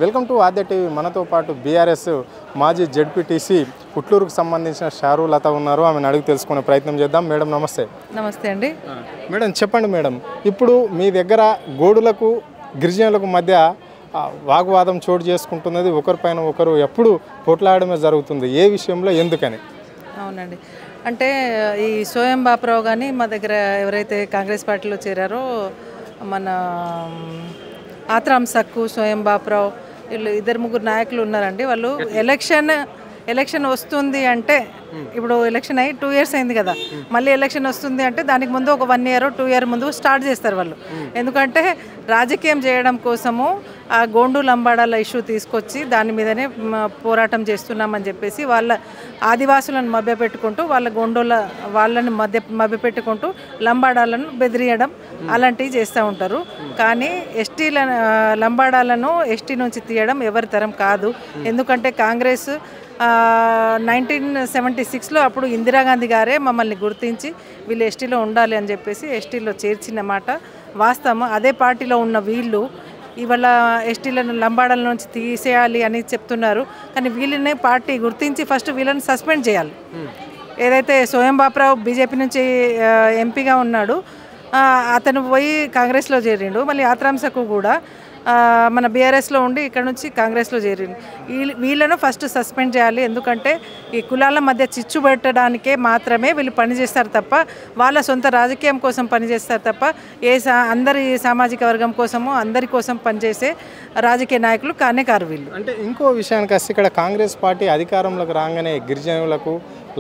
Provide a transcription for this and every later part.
Welcome to Aadya TV. మనతో పాటు BRS మాజీ జెడ్పీటీసీ పుట్లూరుకు సంబంధించిన షారు లత ఉన్నారు. ఆమెను అడిగి తెలుసుకునే ప్రయత్నం చేద్దాం. మేడం నమస్తే. నమస్తే అండి. మేడం చెప్పండి మేడం, ఇప్పుడు మీ దగ్గర గోడులకు గిరిజనులకు మధ్య వాగ్వాదం చోటు చేసుకుంటున్నది, ఒకరిపైన ఒకరు ఎప్పుడు పోట్లాడమే జరుగుతుంది. ఏ విషయంలో, ఎందుకని? అవునండి, అంటే ఈ సోయం బాపురావు కానీ మా దగ్గర ఎవరైతే కాంగ్రెస్ పార్టీలో చేరారో మన ఆత్రాం సక్కు, సోయం బాపురావు, వీళ్ళు ఇద్దరు ముగ్గురు నాయకులు ఉన్నారండి. వాళ్ళు ఎలక్షన్ వస్తుంది అంటే, ఇప్పుడు ఎలక్షన్ అయ్యి 2 years అయింది కదా, మళ్ళీ ఎలక్షన్ వస్తుంది అంటే దానికి ముందు ఒక 1 year 2 year ముందు స్టార్ట్ చేస్తారు వాళ్ళు. ఎందుకంటే రాజకీయం చేయడం కోసము ఆ గోండు లంబాడాల ఇష్యూ తీసుకొచ్చి దాని మీదనే పోరాటం చేస్తున్నామని చెప్పేసి వాళ్ళ ఆదివాసులను మభ్యపెట్టుకుంటూ, వాళ్ళ గోండోల వాళ్ళని మభ్యపెట్టుకుంటూ లంబాడాలను బెదిరియడం అలాంటివి చేస్తూ ఉంటారు. కానీ లంబాడాలను ఎస్టీ నుంచి తీయడం ఎవరి తరం కాదు. ఎందుకంటే కాంగ్రెస్ 1976లో అప్పుడు ఇందిరాగాంధీ గారే మమ్మల్ని గుర్తించి వీళ్ళు ఎస్టీలో ఉండాలి అని చెప్పేసి ఎస్టీలో చేర్చిన మాట వాస్తవం. అదే పార్టీలో ఉన్న వీళ్ళు ఇవాళ ఎస్టీలను లంబాడాల నుంచి తీసేయాలి అని చెప్తున్నారు. కానీ వీళ్ళని పార్టీ గుర్తించి ఫస్ట్ వీళ్ళని సస్పెండ్ చేయాలి. ఏదైతే సోయం బాపురావు బీజేపీ నుంచి ఎంపీగా ఉన్నాడు, అతను పోయి కాంగ్రెస్లో చేరిండు. మళ్ళీ ఆత్రాం సక్కు కూడా మన బీఆర్ఎస్లో ఉండి ఇక్కడ నుంచి కాంగ్రెస్లో చేరిండు. వీళ్ళను ఫస్ట్ సస్పెండ్ చేయాలి. ఎందుకంటే ఈ కులాల మధ్య చిచ్చు పెట్టడానికే మాత్రమే వీళ్ళు పనిచేస్తారు తప్ప, వాళ్ళ సొంత రాజకీయం కోసం పనిచేస్తారు తప్ప అందరి సామాజిక వర్గం కోసము అందరి కోసం పనిచేసే రాజకీయ నాయకులు కారు వీళ్ళు. అంటే ఇంకో విషయానికి వస్తే, ఇక్కడ కాంగ్రెస్ పార్టీ అధికారంలోకి రాగానే గిరిజనులకు,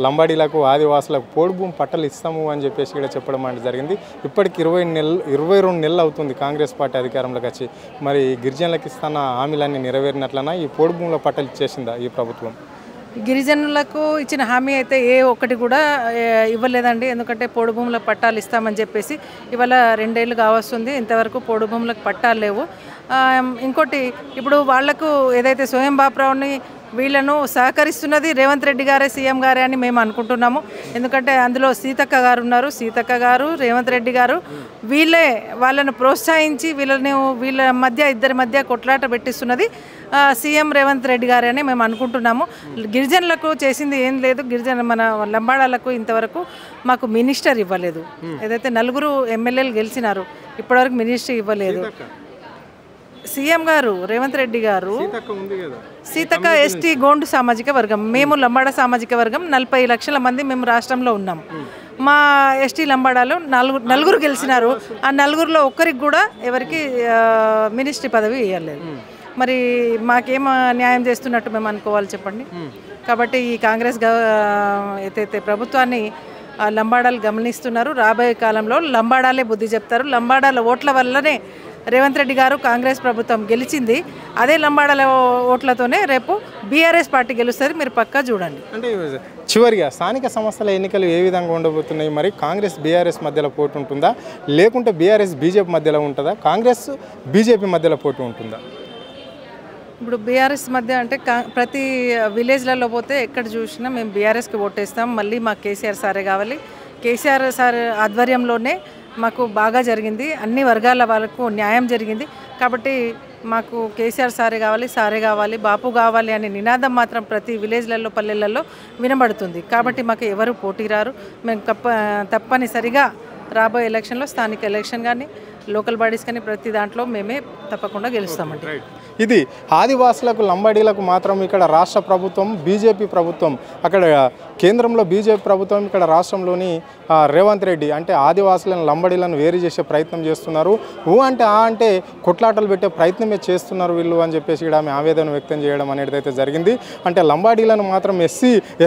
లంబాడీలకు, ఆదివాసులకు పోడు భూమి పట్టాలు ఇస్తాము అని చెప్పేసి ఇక్కడ చెప్పడం అంటే జరిగింది. ఇప్పటికి 22 నెలలు అవుతుంది కాంగ్రెస్ పార్టీ అధికారంలోకి వచ్చి. మరి గిరిజనులకు ఇస్తున్న హామీలన్నీ నెరవేరినట్లనా? ఈ పోడు భూముల పట్టాలు ఇచ్చేసిందా ఈ ప్రభుత్వం? గిరిజనులకు ఇచ్చిన హామీ అయితే ఏ ఒక్కటి కూడా ఇవ్వలేదండి. ఎందుకంటే పోడు భూముల పట్టాలు ఇస్తామని చెప్పేసి ఇవాళ 2 ఏళ్ళు కావస్తుంది, ఇంతవరకు పోడు భూములకు పట్టాలు లేవు. ఇంకోటి, ఇప్పుడు వాళ్లకు ఏదైతే సోయం బాపురావుని వీళ్ళను సహకరిస్తున్నది రేవంత్ రెడ్డి గారే, సీఎం గారే అని మేము అనుకుంటున్నాము. ఎందుకంటే అందులో సీతక్క గారు ఉన్నారు. సీతక్క గారు, రేవంత్ రెడ్డి గారు వీళ్ళే వాళ్ళను ప్రోత్సహించి వీళ్ళ మధ్య ఇద్దరి మధ్య కొట్లాట పెట్టిస్తున్నది సీఎం రేవంత్ రెడ్డి గారే అని మేము అనుకుంటున్నాము. గిరిజనులకు చేసింది ఏం లేదు. మన లంబాడాలకు ఇంతవరకు మాకు మినిస్టర్ ఇవ్వలేదు. ఏదైతే 4 ఎమ్మెల్యేలు గెలిచినారు, ఇప్పటివరకు మినిస్టర్ ఇవ్వలేదు. సీఎం గారు రేవంత్ రెడ్డి గారు, సీతక్క ఎస్టీ గోండు సామాజిక వర్గం, మేము లంబాడ సామాజిక వర్గం 40 లక్షల మంది మేము రాష్ట్రంలో ఉన్నాం. మా ఎస్టీ లంబాడాలు 4 గెలిచినారు. ఆ 4లో ఒక్కరికి కూడా ఎవరికి మినిస్ట్రీ పదవి ఇవ్వలేదు. మరి మాకేం న్యాయం చేస్తున్నట్టు మేము అనుకోవాలి చెప్పండి. కాబట్టి ఈ కాంగ్రెస్ ఏదైతే ప్రభుత్వాన్ని లంబాడాలు గమనిస్తున్నారు. రాబోయే కాలంలో లంబాడాలే బుద్ధి చెప్తారు. లంబాడాల ఓట్ల వల్లనే రేవంత్ రెడ్డి గారు కాంగ్రెస్ ప్రభుత్వం గెలిచింది. అదే లంబాడాల ఓట్లతోనే రేపు బీఆర్ఎస్ పార్టీ గెలుస్తుంది. మీరు పక్కా చూడండి. అంటే చివరిగా స్థానిక సంస్థల ఎన్నికలు ఏ విధంగా ఉండబోతున్నాయి? మరి కాంగ్రెస్ బీఆర్ఎస్ మధ్యలో పోటీ ఉంటుందా, లేకుంటే బీఆర్ఎస్ బీజేపీ మధ్యలో ఉంటుందా, కాంగ్రెస్ బీజేపీ మధ్యలో పోటీ ఉంటుందా? ఇప్పుడు బీఆర్ఎస్ మధ్య అంటే ప్రతి విలేజ్లలో పోతే ఎక్కడ చూసినా మేము బీఆర్ఎస్కి ఓటేస్తాం. మళ్ళీ మాకు కేసీఆర్ సారే కావాలి. కేసీఆర్ సార్ ఆధ్వర్యంలోనే మాకు బాగా జరిగింది, అన్ని వర్గాల వాళ్ళకు న్యాయం జరిగింది. కాబట్టి మాకు కేసీఆర్ సారే కావాలి, బాపు కావాలి అనే నినాదం మాత్రం ప్రతి విలేజ్లలో, పల్లెలలో వినబడుతుంది. కాబట్టి మాకు ఎవరు పోటీ రారు. మేము తప్పనిసరిగా రాబోయే ఎలక్షన్లో, స్థానిక ఎలక్షన్ కానీ, లోకల్ బాడీస్ కానీ ప్రతి దాంట్లో మేమే తప్పకుండా గెలుస్తామండి. ఇది ఆదివాసులకు, లంబాడీలకు మాత్రం ఇక్కడ రాష్ట్ర ప్రభుత్వం బీజేపీ ప్రభుత్వం, అక్కడ కేంద్రంలో బీజేపీ ప్రభుత్వం, ఇక్కడ రాష్ట్రంలోని రేవంత్ రెడ్డి అంటే ఆదివాసులను, లంబాడీలను వేరు చేసే ప్రయత్నం చేస్తున్నారు. అంటే అంటే కొట్లాటలు పెట్టే ప్రయత్నమే చేస్తున్నారు వీళ్ళు అని చెప్పేసి ఇక్కడ ఆమె ఆవేదన వ్యక్తం చేయడం అనేది అయితే జరిగింది. అంటే లంబాడీలను మాత్రం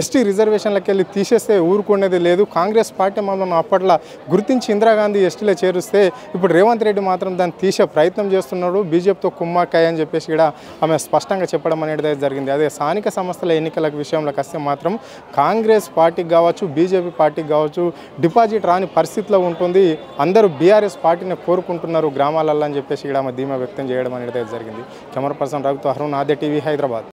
ఎస్టీ రిజర్వేషన్లకు వెళ్ళి తీసేస్తే ఊరుకునేది లేదు. కాంగ్రెస్ పార్టీ మమ్మల్ని అప్పట్లో గుర్తించి ఇందిరాగాంధీ ఎస్టీలో చేరుస్తే ఇప్పుడు రేవంత్ రెడ్డి మాత్రం దాన్ని తీసే ప్రయత్నం చేస్తున్నాడు. బీజేపీతో కుమ్మాకాయ అని చెప్పేసి ఇక్కడ ఆమె స్పష్టంగా చెప్పడం అనేది జరిగింది. అదే స్థానిక సంస్థల ఎన్నికల విషయంలోకి వస్తే మాత్రం కాంగ్రెస్ పార్టీకి కావచ్చు, బీజేపీ పార్టీకి కావచ్చు డిపాజిట్ రాని పరిస్థితిలో ఉంటుంది. అందరూ బీఆర్ఎస్ పార్టీని కోరుకుంటున్నారు గ్రామాలలో అని చెప్పేసి ఇక్కడ ఆమె ధీమా వ్యక్తం చేయడం అనేది జరిగింది. కెమెరా పర్సన్ రఘుతో, అరుణ్, ఆద్య టీవీ, హైదరాబాద్.